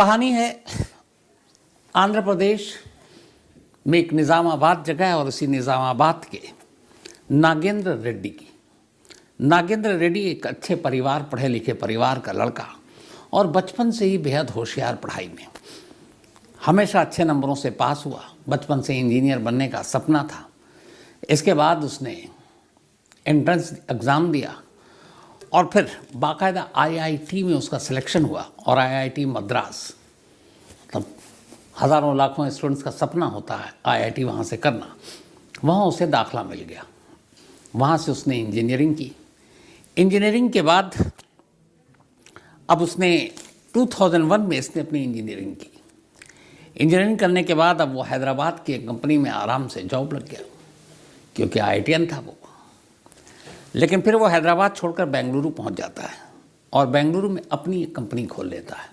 कहानी है आंध्र प्रदेश में एक निज़ामाबाद जगह है और उसी निज़ामाबाद के नागेंद्र रेड्डी की। नागेंद्र रेड्डी एक अच्छे परिवार, पढ़े लिखे परिवार का लड़का और बचपन से ही बेहद होशियार पढ़ाई में, हमेशा अच्छे नंबरों से पास हुआ। बचपन से इंजीनियर बनने का सपना था। इसके बाद उसने एंट्रेंस एग्ज़ाम दिया और फिर बाकायदा आईआईटी में उसका सिलेक्शन हुआ और आईआईटी मद्रास, मतलब हज़ारों लाखों स्टूडेंट्स का सपना होता है आईआईटी वहाँ से करना, वहाँ उसे दाखला मिल गया। वहाँ से उसने इंजीनियरिंग की। इंजीनियरिंग के बाद अब उसने 2001 में इसने अपनी इंजीनियरिंग की। इंजीनियरिंग करने के बाद अब वो हैदराबाद की एक कंपनी में आराम से जॉब लग गया, क्योंकि आईआईटीएन था वो। लेकिन फिर वो हैदराबाद छोड़कर बेंगलुरु पहुंच जाता है और बेंगलुरु में अपनी एक कंपनी खोल लेता है।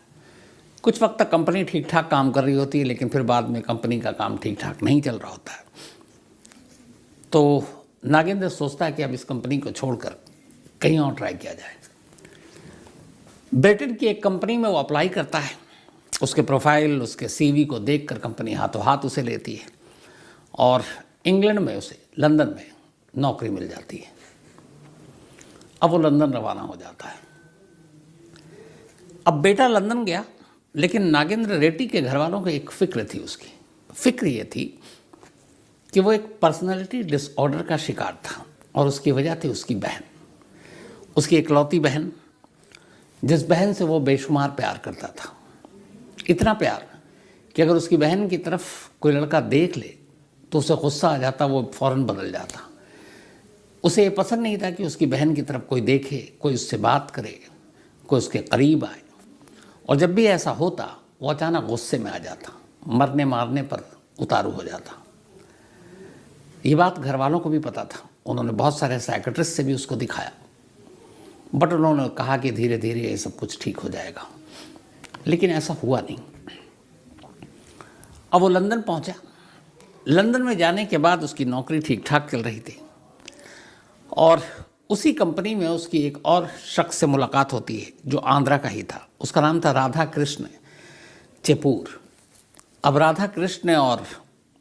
कुछ वक्त तक कंपनी ठीक ठाक काम कर रही होती है, लेकिन फिर बाद में कंपनी का काम ठीक ठाक नहीं चल रहा होता है। तो नागेंद्र सोचता है कि अब इस कंपनी को छोड़कर कहीं और ट्राई किया जाए। ब्रिटेन की एक कंपनी में वो अप्लाई करता है। उसके प्रोफाइल, उसके सीवी को देखकर कंपनी हाथों हाथ उसे लेती है और इंग्लैंड में उसे, लंदन में नौकरी मिल जाती है। अब वो लंदन रवाना हो जाता है। अब बेटा लंदन गया, लेकिन नागेंद्र रेड्डी के घर वालों को एक फ़िक्र थी। उसकी फ़िक्र ये थी कि वो एक पर्सनालिटी डिसऑर्डर का शिकार था और उसकी वजह थी उसकी बहन, उसकी इकलौती बहन, जिस बहन से वो बेशुमार प्यार करता था। इतना प्यार कि अगर उसकी बहन की तरफ कोई लड़का देख ले तो उसे गुस्सा आ जाता, वो फ़ौरन बदल जाता। उसे ये पसंद नहीं था कि उसकी बहन की तरफ कोई देखे, कोई उससे बात करे, कोई उसके करीब आए। और जब भी ऐसा होता वो अचानक गुस्से में आ जाता, मरने मारने पर उतारू हो जाता। ये बात घर वालों को भी पता था। उन्होंने बहुत सारे साइकेट्रिस्ट से भी उसको दिखाया, बट उन्होंने कहा कि धीरे धीरे ये सब कुछ ठीक हो जाएगा, लेकिन ऐसा हुआ नहीं। अब वो लंदन पहुंचा। लंदन में जाने के बाद उसकी नौकरी ठीक ठाक चल रही थी और उसी कंपनी में उसकी एक और शख्स से मुलाकात होती है जो आंध्रा का ही था। उसका नाम था राधा कृष्ण चेपूर। अब राधा कृष्ण और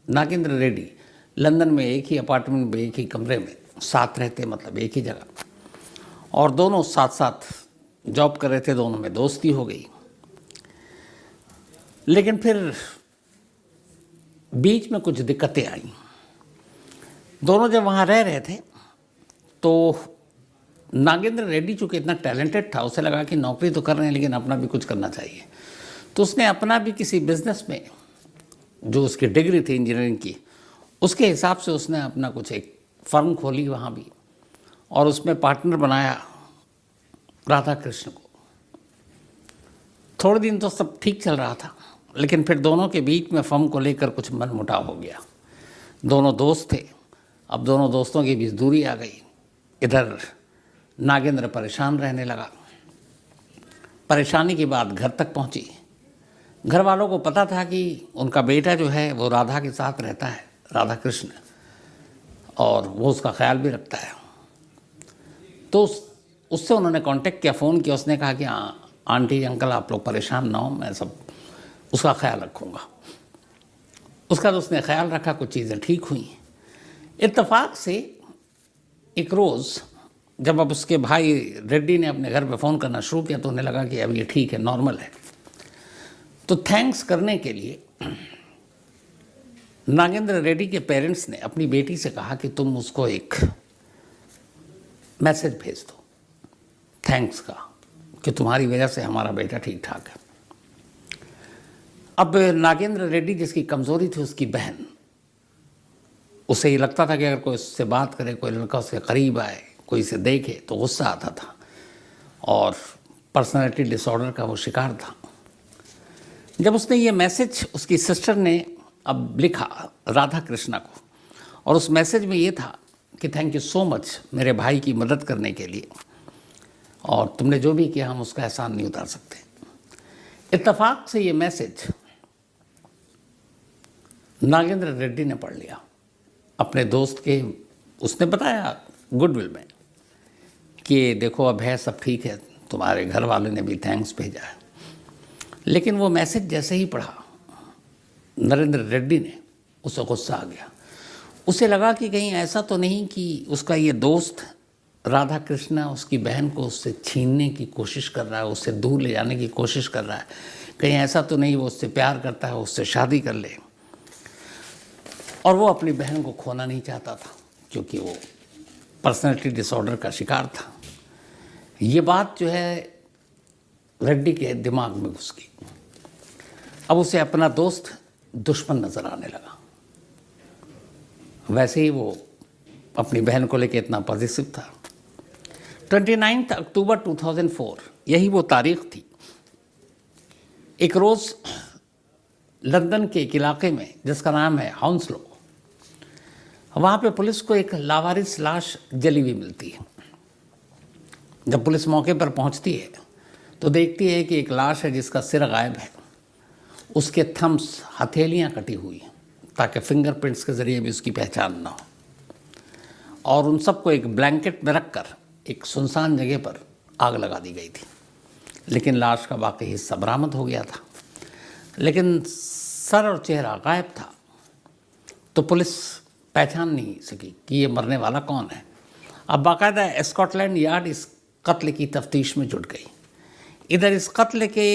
नागेंद्र रेड्डी लंदन में एक ही अपार्टमेंट में, एक ही कमरे में साथ रहते, मतलब एक ही जगह, और दोनों साथ साथ जॉब कर रहे थे। दोनों में दोस्ती हो गई। लेकिन फिर बीच में कुछ दिक्कतें आई। दोनों जब वहाँ रह रहे थे तो नागेंद्र रेड्डी चूँकि इतना टैलेंटेड था, उसे लगा कि नौकरी तो कर रहे हैं लेकिन अपना भी कुछ करना चाहिए। तो उसने अपना भी किसी बिजनेस में, जो उसकी डिग्री थी इंजीनियरिंग की, उसके हिसाब से उसने अपना कुछ एक फर्म खोली वहाँ भी, और उसमें पार्टनर बनाया राधा कृष्ण को। थोड़े दिन तो सब ठीक चल रहा था, लेकिन फिर दोनों के बीच में फर्म को लेकर कुछ मनमुटाव हो गया। दोनों दोस्त थे, अब दोनों दोस्तों के बीच दूरी आ गई। इधर नागेंद्र परेशान रहने लगा। परेशानी की बात घर तक पहुंची। घर वालों को पता था कि उनका बेटा जो है वो राधा के साथ रहता है, राधा कृष्ण, और वो उसका ख्याल भी रखता है। तो उससे उन्होंने कांटेक्ट किया, फ़ोन किया। उसने कहा कि आंटी अंकल आप लोग परेशान ना हो, मैं सब उसका ख्याल रखूँगा। उसका तो उसने ख्याल रखा, कुछ चीज़ें ठीक हुई। इत्तेफाक से एक रोज़ जब अब उसके भाई रेड्डी ने अपने घर पे फ़ोन करना शुरू किया तो उन्हें लगा कि अब ये ठीक है, नॉर्मल है। तो थैंक्स करने के लिए नागेंद्र रेड्डी के पेरेंट्स ने अपनी बेटी से कहा कि तुम उसको एक मैसेज भेज दो थैंक्स का, कि तुम्हारी वजह से हमारा बेटा ठीक ठाक है। अब नागेंद्र रेड्डी, जिसकी कमज़ोरी थी उसकी बहन, उसे ये लगता था कि अगर कोई उससे बात करे, कोई लड़का उसके करीब आए, कोई इसे देखे तो गुस्सा आता था, और पर्सनालिटी डिसऑर्डर का वो शिकार था। जब उसने ये मैसेज उसकी सिस्टर ने अब लिखा राधा कृष्णा को, और उस मैसेज में ये था कि थैंक यू सो मच मेरे भाई की मदद करने के लिए, और तुमने जो भी किया हम उसका एहसान नहीं उतार सकते। इत्तेफाक से ये मैसेज नागेंद्र रेड्डी ने पढ़ लिया अपने दोस्त के। उसने बताया गुडविल में कि देखो अब है सब ठीक है, तुम्हारे घर वालों ने भी थैंक्स भेजा है। लेकिन वो मैसेज जैसे ही पढ़ा नरेंद्र रेड्डी ने, उसे गुस्सा आ गया। उसे लगा कि कहीं ऐसा तो नहीं कि उसका ये दोस्त राधा कृष्णा उसकी बहन को उससे छीनने की कोशिश कर रहा है, उससे दूर ले जाने की कोशिश कर रहा है, कहीं ऐसा तो नहीं वो उससे प्यार करता है, उससे शादी कर ले। और वो अपनी बहन को खोना नहीं चाहता था क्योंकि वो पर्सनैलिटी डिसऑर्डर का शिकार था। ये बात जो है रेड्डी के दिमाग में घुस गई। अब उसे अपना दोस्त दुश्मन नजर आने लगा। वैसे ही वो अपनी बहन को लेकर इतना पॉजिटिव था। 29 अक्टूबर 2004 यही वो तारीख थी। एक रोज़ लंदन के एक इलाके में जिसका नाम है हाउंसलो, वहाँ पे पुलिस को एक लावारिस लाश जली हुई मिलती है। जब पुलिस मौके पर पहुँचती है तो देखती है कि एक लाश है जिसका सिर गायब है, उसके थम्स हथेलियाँ कटी हुई हैं ताकि फिंगरप्रिंट्स के ज़रिए भी उसकी पहचान ना हो। और उन सबको एक ब्लैंकेट में रखकर एक सुनसान जगह पर आग लगा दी गई थी। लेकिन लाश का बाकी हिस्सा बरामद हो गया था, लेकिन सर और चेहरा गायब था। तो पुलिस पहचान नहीं सकी कि ये मरने वाला कौन है। अब बाकायदा स्कॉटलैंड यार्ड इस कत्ल की तफ्तीश में जुट गई। इधर इस कत्ल के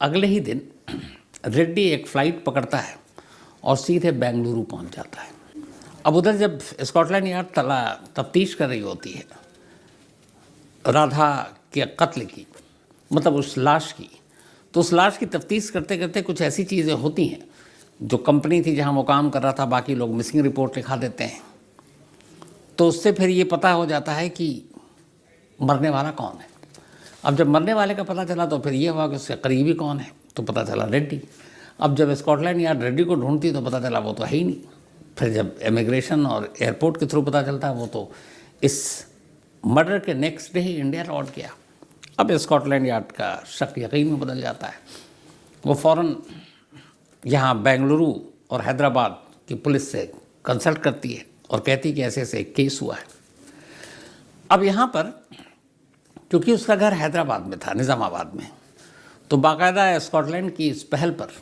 अगले ही दिन रेड्डी एक फ़्लाइट पकड़ता है और सीधे बेंगलुरु पहुंच जाता है। अब उधर जब स्कॉटलैंड यार्ड तफ्तीश कर रही होती है राधा के कत्ल की, मतलब उस लाश की, तो उस लाश की तफ्तीश करते करते कुछ ऐसी चीज़ें होती हैं जो कंपनी थी जहां वो काम कर रहा था, बाकी लोग मिसिंग रिपोर्ट लिखा देते हैं। तो उससे फिर ये पता हो जाता है कि मरने वाला कौन है। अब जब मरने वाले का पता चला तो फिर ये हुआ कि उसके करीबी कौन है, तो पता चला रेड्डी। अब जब स्कॉटलैंड यार्ड रेड्डी को ढूंढती तो पता चला वो तो है ही नहीं। फिर जब इमिग्रेशन और एयरपोर्ट के थ्रू पता चलता है वो तो इस मर्डर के नेक्स्ट डे ही इंडिया लौट गया। अब स्कॉटलैंड यार्ड का शक यकीन में बदल जाता है। वो फ़ौरन यहाँ बेंगलुरु और हैदराबाद की पुलिस से कंसल्ट करती है और कहती कि ऐसे ऐसे एक केस हुआ है। अब यहाँ पर क्योंकि उसका घर हैदराबाद में था, निज़ामाबाद में, तो बाकायदा स्कॉटलैंड की इस पहल पर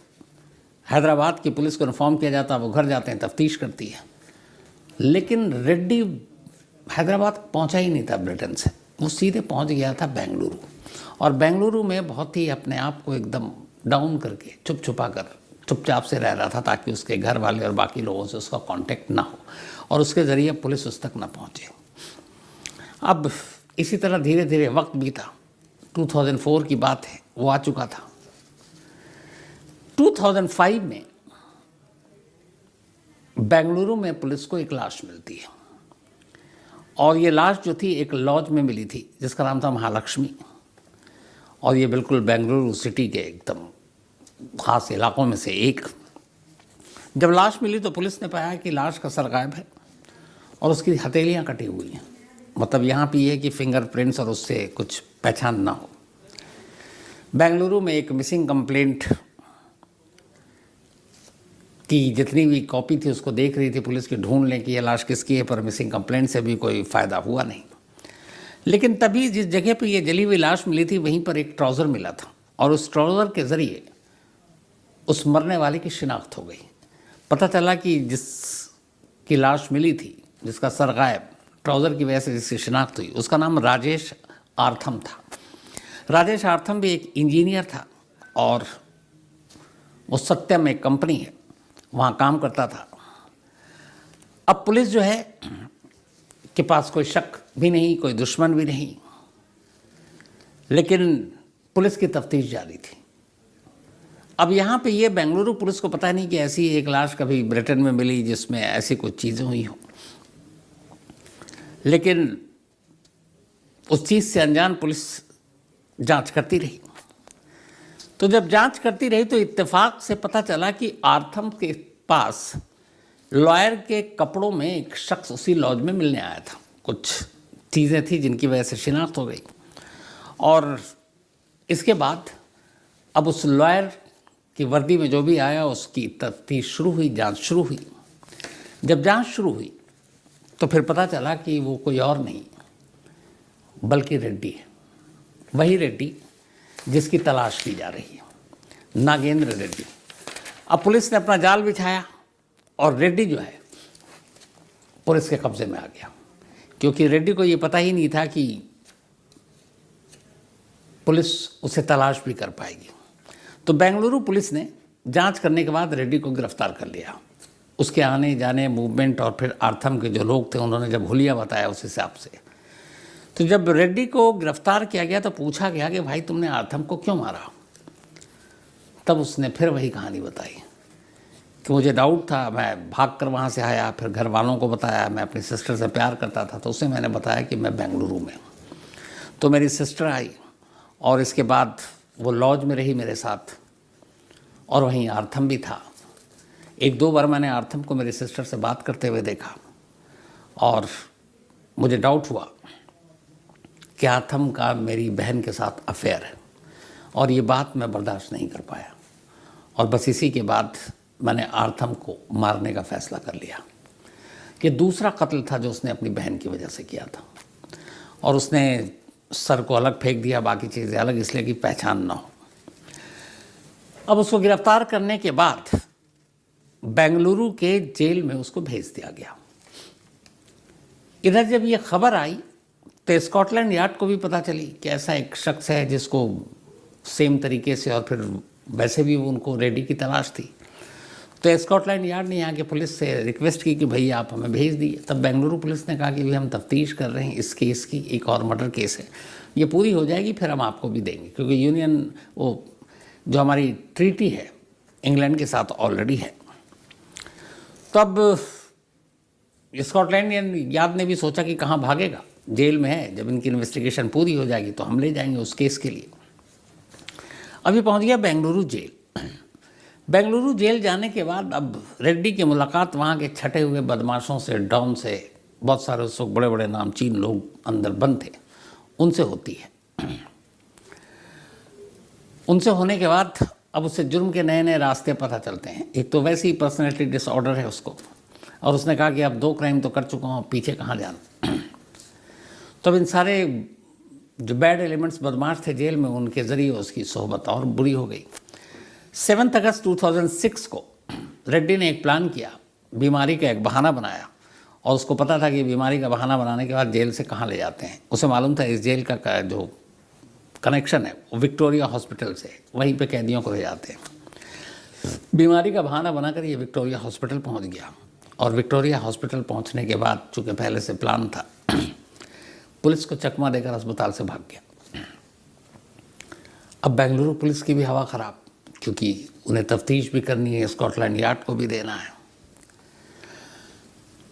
हैदराबाद की पुलिस को इन्फॉर्म किया जाता है, वो घर जाते हैं, तफ्तीश करती है। लेकिन रेड्डी हैदराबाद पहुंचा ही नहीं था ब्रिटेन से, वो सीधे पहुंच गया था बेंगलुरु। और बेंगलुरु में बहुत ही अपने आप को एकदम डाउन करके चुपचाप से रह रहा था ताकि उसके घर वाले और बाकी लोगों से उसका कांटेक्ट ना हो और उसके ज़रिए पुलिस उस तक ना पहुंचे। अब इसी तरह धीरे धीरे वक्त बीता। 2004 की बात है, वो आ चुका था। 2005 में बेंगलुरु में पुलिस को एक लाश मिलती है और ये लाश जो थी एक लॉज में मिली थी जिसका नाम था महालक्ष्मी। और ये बिल्कुल बेंगलुरु सिटी के एकदम ख़ास इलाकों में से एक। जब लाश मिली तो पुलिस ने पाया कि लाश का सर गायब है और उसकी हथेलियाँ कटी हुई हैं। मतलब यहाँ पे ये है कि फिंगरप्रिंट्स और उससे कुछ पहचान ना हो। बेंगलुरु में एक मिसिंग कंप्लेंट की जितनी भी कॉपी थी उसको देख रही थी पुलिस की, ढूंढ लें कि ये लाश किसकी है, पर मिसिंग कंप्लेंट से भी कोई फ़ायदा हुआ नहीं। लेकिन तभी जिस जगह पर ये जली हुई लाश मिली थी वहीं पर एक ट्राउज़र मिला था और उस ट्राउज़र के ज़रिए उस मरने वाले की शिनाख्त हो गई। पता चला कि जिसकी लाश मिली थी, जिसका सर गायब, ट्राउज़र की वजह से जिसकी शिनाख्त हुई, उसका नाम राजेश आर्थम था। राजेश आर्थम भी एक इंजीनियर था और वो सत्यम एक कंपनी है, वहाँ काम करता था। अब पुलिस जो है के पास कोई शक भी नहीं, कोई दुश्मन भी नहीं, लेकिन पुलिस की तफ्तीश जारी थी। अब यहाँ पे ये बेंगलुरु पुलिस को पता नहीं कि ऐसी एक लाश कभी ब्रिटेन में मिली जिसमें ऐसी कुछ चीज़ें हुई हों, लेकिन उस चीज़ से अनजान पुलिस जांच करती रही। तो जब जांच करती रही तो इत्तेफाक से पता चला कि आर्थम के पास लॉयर के कपड़ों में एक शख्स उसी लॉज में मिलने आया था। कुछ चीज़ें थी जिनकी वजह से शिनाख्त हो गई। और इसके बाद अब उस लॉयर की वर्दी में जो भी आया उसकी तफ्तीश शुरू हुई, जांच शुरू हुई। जब जांच शुरू हुई तो फिर पता चला कि वो कोई और नहीं बल्कि रेड्डी है, वही रेड्डी जिसकी तलाश की जा रही है। नागेंद्र रेड्डी। अब पुलिस ने अपना जाल बिछाया और रेड्डी जो है पुलिस के कब्जे में आ गया, क्योंकि रेड्डी को ये पता ही नहीं था कि पुलिस उसे तलाश भी कर पाएगी। तो बेंगलुरु पुलिस ने जांच करने के बाद रेड्डी को गिरफ्तार कर लिया। उसके आने जाने, मूवमेंट और फिर आर्थम के जो लोग थे उन्होंने जब हुलिया बताया उस हिसाब से, तो जब रेड्डी को गिरफ्तार किया गया तो पूछा गया कि भाई तुमने आर्थम को क्यों मारा। तब उसने फिर वही कहानी बताई कि मुझे डाउट था, मैं भाग कर वहाँ से आया, फिर घर वालों को बताया, मैं अपनी सिस्टर से प्यार करता था तो उसे मैंने बताया कि मैं बेंगलुरु में हूँ। तो मेरी सिस्टर आई और इसके बाद वो लॉज में रही मेरे साथ, और वहीं आर्थम भी था। एक दो बार मैंने आर्थम को मेरी सिस्टर से बात करते हुए देखा और मुझे डाउट हुआ कि आर्थम का मेरी बहन के साथ अफेयर है, और ये बात मैं बर्दाश्त नहीं कर पाया। और बस इसी के बाद मैंने आर्थम को मारने का फैसला कर लिया। ये दूसरा कत्ल था जो उसने अपनी बहन की वजह से किया था, और उसने सर को अलग फेंक दिया, बाकी चीज़ें अलग, इसलिए कि पहचान ना हो। अब उसको गिरफ्तार करने के बाद बेंगलुरु के जेल में उसको भेज दिया गया। इधर जब ये खबर आई तो स्कॉटलैंड यार्ड को भी पता चली कि ऐसा एक शख्स है जिसको सेम तरीके से, और फिर वैसे भी उनको रेड्डी की तलाश थी। तो स्कॉटलैंड यार्ड ने यहाँ के पुलिस से रिक्वेस्ट की कि भैया आप हमें भेज दिए। तब बेंगलुरु पुलिस ने कहा कि भाई हम तफ्तीश कर रहे हैं इस केस की, एक और मर्डर केस है, ये पूरी हो जाएगी फिर हम आपको भी देंगे, क्योंकि यूनियन वो जो हमारी ट्रीटी है इंग्लैंड के साथ ऑलरेडी है। तब स्कॉटलैंड यार्ड ने भी सोचा कि कहाँ भागेगा, जेल में है, जब इनकी इन्वेस्टिगेशन पूरी हो जाएगी तो हम ले जाएंगे उस केस के लिए। अभी पहुंच गया बेंगलुरु जेल। बेंगलुरु जेल जाने के बाद अब रेड्डी की मुलाकात वहाँ के छटे हुए बदमाशों से, डॉन से, बहुत सारे उस वक्त बड़े बड़े नामचीन लोग अंदर बंद थे, उनसे होती है। उनसे होने के बाद अब उससे जुर्म के नए नए रास्ते पता चलते हैं। एक तो वैसे ही पर्सनैलिटी डिसऑर्डर है उसको, और उसने कहा कि अब 2 क्राइम तो कर चुका हूँ, पीछे कहाँ जाना। तो अब इन सारे जो बैड एलिमेंट्स बदमाश थे जेल में, उनके ज़रिए उसकी सोहबत और बुरी हो गई। 7 अगस्त 2006 को रेड्डी ने एक प्लान किया, बीमारी का एक बहाना बनाया, और उसको पता था कि बीमारी का बहाना बनाने के बाद जेल से कहाँ ले जाते हैं। उसे मालूम था इस जेल का जो कनेक्शन है वो विक्टोरिया हॉस्पिटल से, वहीं पे कैदियों को ले जाते हैं। बीमारी का बहाना बनाकर ये विक्टोरिया हॉस्पिटल पहुंच गया, और विक्टोरिया हॉस्पिटल पहुंचने के बाद चूँकि पहले से प्लान था, पुलिस को चकमा देकर अस्पताल से भाग गया। अब बेंगलुरु पुलिस की भी हवा ख़राब, क्योंकि उन्हें तफ्तीश भी करनी है, स्कॉटलैंड यार्ड को भी देना है।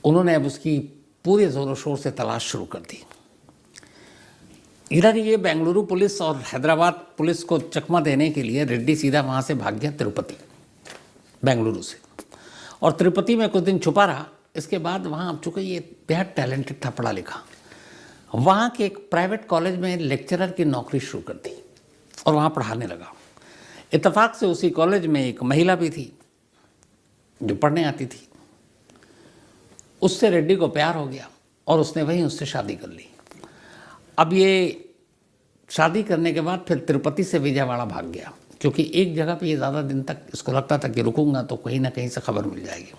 उन्होंने अब उसकी पूरे ज़ोरों शोर से तलाश शुरू कर दी। इधर ये बेंगलुरु पुलिस और हैदराबाद पुलिस को चकमा देने के लिए रेड्डी सीधा वहाँ से भाग गया तिरुपति, बेंगलुरु से, और तिरुपति में कुछ दिन छुपा रहा। इसके बाद वहाँ अब चूँकि ये बेहद टैलेंटेड था, पढ़ा लिखा, वहाँ के एक प्राइवेट कॉलेज में लेक्चरर की नौकरी शुरू कर दी और वहाँ पढ़ाने लगा। इत्तेफाक से उसी कॉलेज में एक महिला भी थी जो पढ़ने आती थी। उससे रेड्डी को प्यार हो गया और उसने वहीं उससे शादी कर ली। अब ये शादी करने के बाद फिर तिरुपति से विजयवाड़ा भाग गया, क्योंकि एक जगह पे ये ज़्यादा दिन तक इसको लगता था कि रुकूंगा तो कहीं ना कहीं से खबर मिल जाएगी।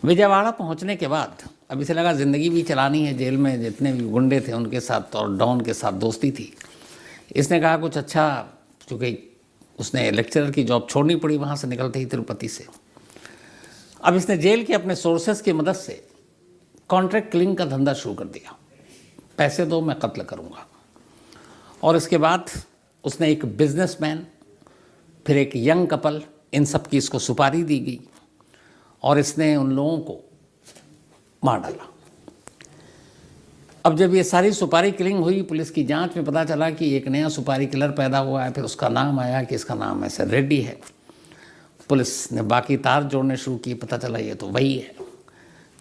विजयवाड़ा पहुंचने के बाद अब इसे लगा ज़िंदगी भी चलानी है, जेल में जितने भी गुंडे थे उनके साथ और डॉन के साथ दोस्ती थी। इसने कहा कुछ अच्छा, क्योंकि उसने लेक्चरर की जॉब छोड़नी पड़ी वहाँ से निकलते ही तिरुपति से। अब इसने जेल के अपने सोर्सेस की मदद से कॉन्ट्रैक्ट किलिंग का धंधा शुरू कर दिया, पैसे दो मैं कत्ल करूँगा। और इसके बाद उसने एक बिजनेसमैन, फिर एक यंग कपल, इन सब की इसको सुपारी दी गई और इसने उन लोगों को मार डाला। अब जब ये सारी सुपारी किलिंग हुई, पुलिस की जांच में पता चला कि एक नया सुपारी किलर पैदा हुआ है। फिर उसका नाम आया कि इसका नाम ऐसे रेड्डी है। पुलिस ने बाकी तार जोड़ने शुरू किए, पता चला ये तो वही है।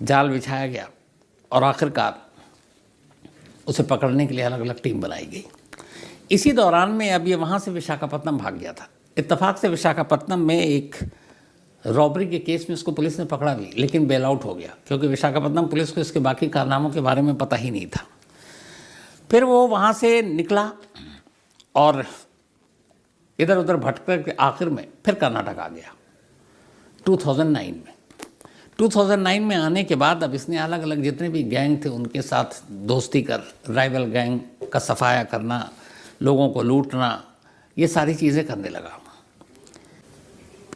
जाल बिछाया गया और आखिरकार उसे पकड़ने के लिए अलग अलग टीम बनाई गई। इसी दौरान में अब ये वहाँ से विशाखापट्टनम भाग गया था। इत्तेफाक से विशाखापट्टनम में एक रॉबरी के केस में उसको पुलिस ने पकड़ा भी, लेकिन बेल आउट हो गया, क्योंकि विशाखापट्टनम पुलिस को इसके बाकी कारनामों के बारे में पता ही नहीं था। फिर वो वहाँ से निकला और इधर उधर भटक के आखिर में फिर कर्नाटक आ गया 2009 में। 2009 में आने के बाद अब इसने अलग अलग जितने भी गैंग थे उनके साथ दोस्ती कर, राइवल गैंग का सफाया करना, लोगों को लूटना, ये सारी चीज़ें करने लगा।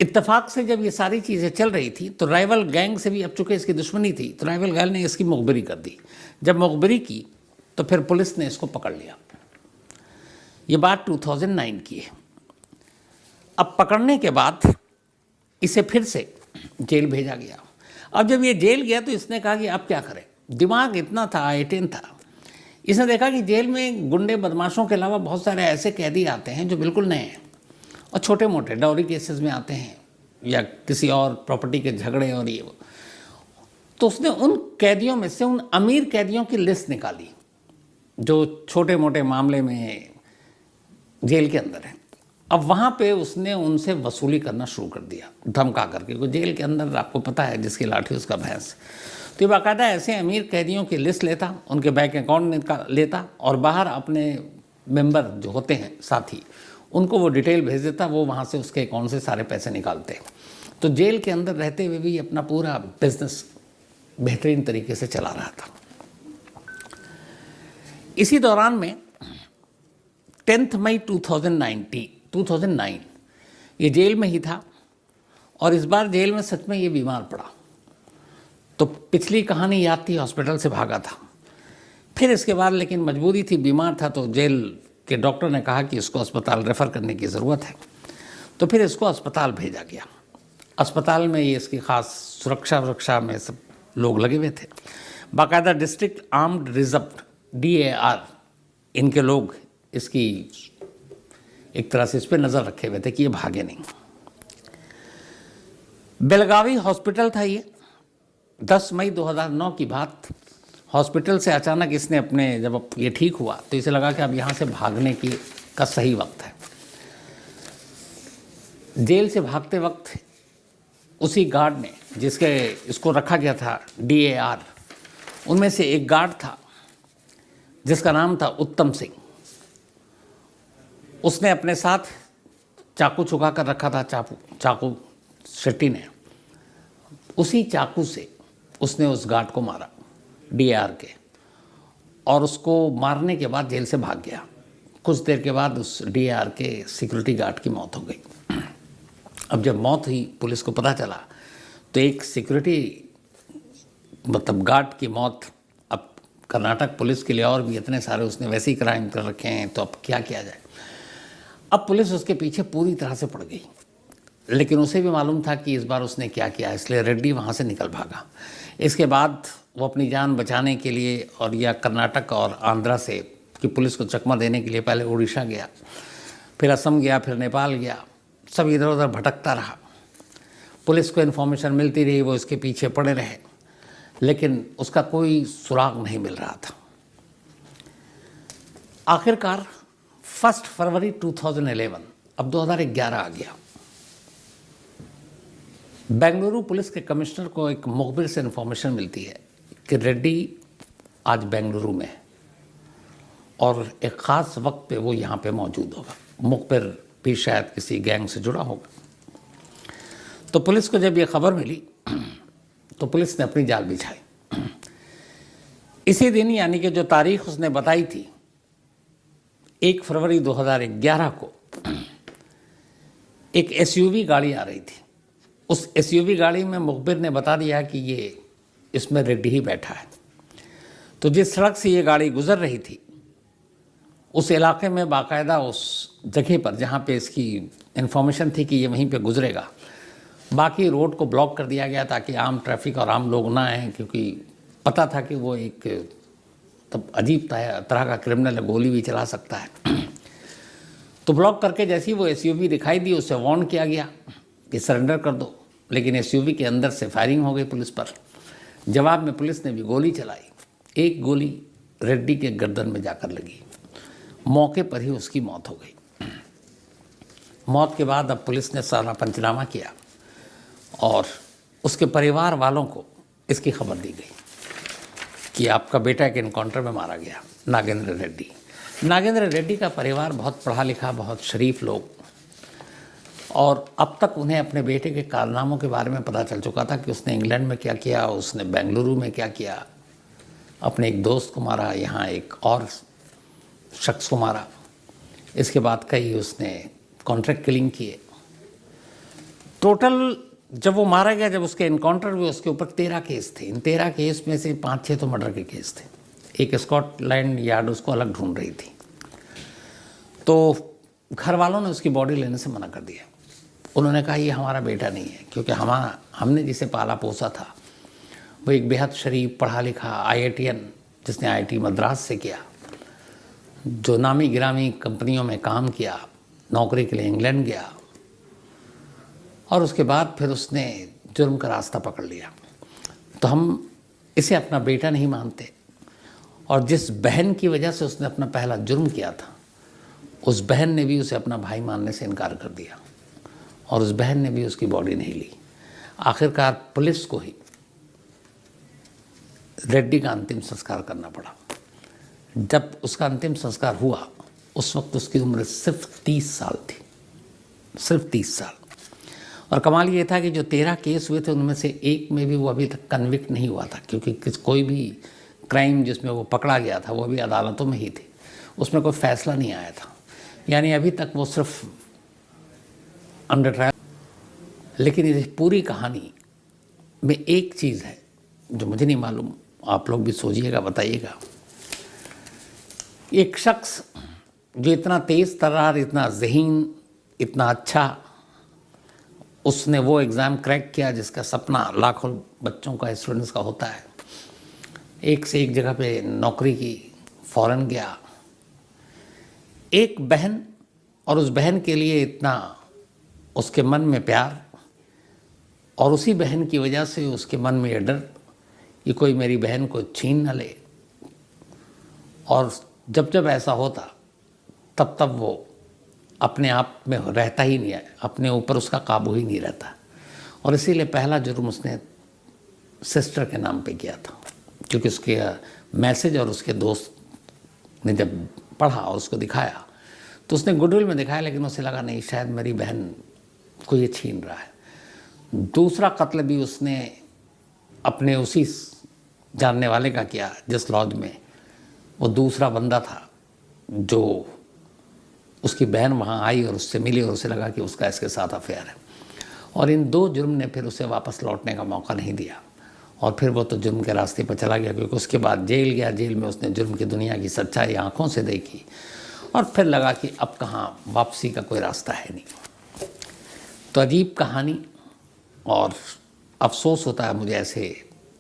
इत्तेफाक से जब ये सारी चीज़ें चल रही थी तो राइवल गैंग से भी, अब चूंकि इसकी दुश्मनी थी, तो राइवल गैंग ने इसकी मुखबिरी कर दी। जब मुखबिरी की तो फिर पुलिस ने इसको पकड़ लिया। ये बात 2009 की है। अब पकड़ने के बाद इसे फिर से जेल भेजा गया। अब जब ये जेल गया तो इसने कहा कि अब क्या करें, दिमाग इतना था, I-10 था। इसने देखा कि जेल में गुंडे बदमाशों के अलावा बहुत सारे ऐसे कैदी आते हैं जो बिल्कुल नए हैं और छोटे मोटे डाउरी केसेस में आते हैं या किसी और प्रॉपर्टी के झगड़े और ये। तो उसने उन कैदियों में से उन अमीर कैदियों की लिस्ट निकाली जो छोटे मोटे मामले में जेल के अंदर हैं। अब वहाँ पे उसने उनसे वसूली करना शुरू कर दिया, धमका करके। क्योंकि जेल के अंदर आपको पता है जिसकी लाठी उसका भैंस। तो ये बाकायदा ऐसे अमीर कैदियों की लिस्ट लेता, उनके बैंक अकाउंट लेता और बाहर अपने मेंबर जो होते हैं साथी, उनको वो डिटेल भेज देता, वो वहाँ से उसके अकाउंट से सारे पैसे निकालते। तो जेल के अंदर रहते हुए भी अपना पूरा बिजनेस बेहतरीन तरीके से चला रहा था। इसी दौरान में 10 मई 2009 ये जेल में ही था और इस बार जेल में सच में ये बीमार पड़ा। तो पिछली कहानी याद थी, हॉस्पिटल से भागा था। फिर इसके बाद लेकिन मजबूरी थी, बीमार था, तो जेल के डॉक्टर ने कहा कि इसको अस्पताल रेफ़र करने की ज़रूरत है। तो फिर इसको अस्पताल भेजा गया। अस्पताल में ये इसकी ख़ास सुरक्षा में सब लोग लगे हुए थे। बाकायदा डिस्ट्रिक्ट आर्म्ड रिजर्व DAR इनके लोग इसकी एक तरह से इस पर नज़र रखे हुए थे कि ये भागे नहीं। बेलगावी हॉस्पिटल था ये। 10 मई 2009 की बात। हॉस्पिटल से अचानक इसने अपने, जब ये ठीक हुआ तो इसे लगा कि अब यहाँ से भागने का सही वक्त है। जेल से भागते वक्त उसी गार्ड ने, जिसके इसको रखा गया था DAR, उनमें से एक गार्ड था जिसका नाम था उत्तम सिंह। उसने अपने साथ चाकू छुपा कर रखा था, चाकू शेट्टी ने। उसी चाकू से उसने उस गार्ड को मारा, DAR के, और उसको मारने के बाद जेल से भाग गया। कुछ देर के बाद उस DAR के सिक्योरिटी गार्ड की मौत हो गई। अब जब मौत हुई, पुलिस को पता चला, तो एक सिक्योरिटी मतलब गार्ड की मौत, अब कर्नाटक पुलिस के लिए और भी इतने सारे उसने वैसे ही क्राइम कर रखे हैं, तो अब क्या किया जाए। अब पुलिस उसके पीछे पूरी तरह से पड़ गई, लेकिन उसे भी मालूम था कि इस बार उसने क्या किया, इसलिए रेड्डी वहाँ से निकल भागा। इसके बाद वो अपनी जान बचाने के लिए और या कर्नाटक और आंध्रा से की पुलिस को चकमा देने के लिए पहले उड़ीसा गया, फिर असम गया, फिर नेपाल गया, सब इधर उधर भटकता रहा। पुलिस को इन्फॉर्मेशन मिलती रही, वो इसके पीछे पड़े रहे, लेकिन उसका कोई सुराग नहीं मिल रहा था। आखिरकार 1 फरवरी 2011, अब 2011 आ गया, बेंगलुरु पुलिस के कमिश्नर को एक मुखबिर से इन्फॉर्मेशन मिलती है कि रेड्डी आज बेंगलुरु में है और एक ख़ास वक्त पे वो यहाँ पे मौजूद होगा। मुखबिर भी शायद किसी गैंग से जुड़ा होगा। तो पुलिस को जब ये खबर मिली तो पुलिस ने अपनी जाल बिछाई। इसी दिन, यानी कि जो तारीख उसने बताई थी 1 फरवरी 2011 को, एक SUV गाड़ी आ रही थी। उस SUV गाड़ी में मुखबिर ने बता दिया कि ये इसमें रेड्डी ही बैठा है। तो जिस सड़क से ये गाड़ी गुजर रही थी, उस इलाके में बाकायदा उस जगह पर जहाँ पे इसकी इन्फॉर्मेशन थी कि ये वहीं पे गुजरेगा, बाकी रोड को ब्लॉक कर दिया गया ताकि आम ट्रैफिक और आम लोग ना आएँ, क्योंकि पता था कि वो एक तब अजीब तरह का क्रिमिनल है, गोली भी चला सकता है। तो ब्लॉक करके जैसे ही वो SUV दिखाई दी, उससे वार्न किया गया कि सरेंडर कर दो, लेकिन SUV के अंदर से फायरिंग हो गई पुलिस पर। जवाब में पुलिस ने भी गोली चलाई। एक गोली रेड्डी के गर्दन में जाकर लगी, मौके पर ही उसकी मौत हो गई। मौत के बाद अब पुलिस ने सारा पंचनामा किया और उसके परिवार वालों को इसकी खबर दी गई कि आपका बेटा एक इनकाउंटर में मारा गया, नागेंद्र रेड्डी। नागेंद्र रेड्डी का परिवार बहुत पढ़ा लिखा, बहुत शरीफ लोग, और अब तक उन्हें अपने बेटे के कारनामों के बारे में पता चल चुका था कि उसने इंग्लैंड में क्या किया, उसने बेंगलुरु में क्या किया, अपने एक दोस्त को मारा, यहाँ एक और शख्स को मारा, इसके बाद कई उसने कॉन्ट्रैक्ट किलिंग किए। टोटल जब वो मारा गया, जब उसके इनकाउंटर हुए, उसके ऊपर 13 केस थे। इन 13 केस में से 5-6 तो मर्डर के केस थे। एक स्कॉटलैंड यार्ड उसको अलग ढूंढ रही थी, तो घर वालों ने उसकी बॉडी लेने से मना कर दिया। उन्होंने कहा ये हमारा बेटा नहीं है, क्योंकि हमने जिसे पाला पोसा था वो एक बेहद शरीफ, पढ़ा लिखा IITian, जिसने IIT मद्रास से किया, जो नामी गिरामी कंपनियों में काम किया, नौकरी के लिए इंग्लैंड गया और उसके बाद फिर उसने जुर्म का रास्ता पकड़ लिया। तो हम इसे अपना बेटा नहीं मानते। और जिस बहन की वजह से उसने अपना पहला जुर्म किया था, उस बहन ने भी उसे अपना भाई मानने से इनकार कर दिया और उस बहन ने भी उसकी बॉडी नहीं ली। आखिरकार पुलिस को ही रेड्डी का अंतिम संस्कार करना पड़ा। जब उसका अंतिम संस्कार हुआ, उस वक्त उसकी उम्र सिर्फ 30 साल थी, सिर्फ 30 साल। और कमाल ये था कि जो 13 केस हुए थे उनमें से एक में भी वो अभी तक कन्विक्ट नहीं हुआ था, क्योंकि कोई भी क्राइम जिसमें वो पकड़ा गया था वो अभी अदालतों में ही थे, उसमें कोई फैसला नहीं आया था। यानी अभी तक वो सिर्फ अंडर ट्रायल। लेकिन इस पूरी कहानी में एक चीज़ है जो मुझे नहीं मालूम, आप लोग भी सोचिएगा, बताइएगा। एक शख्स जो इतना तेज़ तर्रार, इतना ज़हीन, इतना अच्छा, उसने वो एग्ज़ाम क्रैक किया जिसका सपना लाखों बच्चों का, स्टूडेंट्स का होता है। एक से एक जगह पे नौकरी की, फ़ॉरेन गया। एक बहन, और उस बहन के लिए इतना उसके मन में प्यार, और उसी बहन की वजह से उसके मन में ये डर कि कोई मेरी बहन को छीन न ले। और जब जब ऐसा होता तब तब वो अपने आप में रहता ही नहीं है, अपने ऊपर उसका काबू ही नहीं रहता। और इसीलिए पहला जुर्म उसने सिस्टर के नाम पे किया था, क्योंकि उसके मैसेज और उसके दोस्त ने जब पढ़ा और उसको दिखाया तो उसने गुडविल में दिखाया, लेकिन उसे लगा नहीं, शायद मेरी बहन को ये छीन रहा है। दूसरा कत्ल भी उसने अपने उसी जानने वाले का किया जिस लॉज में वो दूसरा बंदा था, जो उसकी बहन वहाँ आई और उससे मिली और उसे लगा कि उसका इसके साथ अफेयर है। और इन 2 जुर्म ने फिर उसे वापस लौटने का मौका नहीं दिया और फिर वो तो जुर्म के रास्ते पर चला गया, क्योंकि उसके बाद जेल गया। जेल में उसने जुर्म की दुनिया की सच्चाई आंखों से देखी और फिर लगा कि अब कहाँ वापसी का कोई रास्ता है नहीं। तो अजीब कहानी, और अफसोस होता है मुझे ऐसे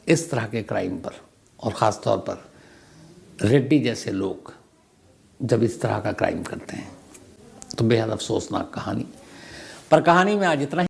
इस तरह के क्राइम पर, और ख़ास तौर पर रेड्डी जैसे लोग जब इस तरह का क्राइम करते हैं, तो बेहद अफसोसनाक कहानी। पर कहानी में आज इतना ही।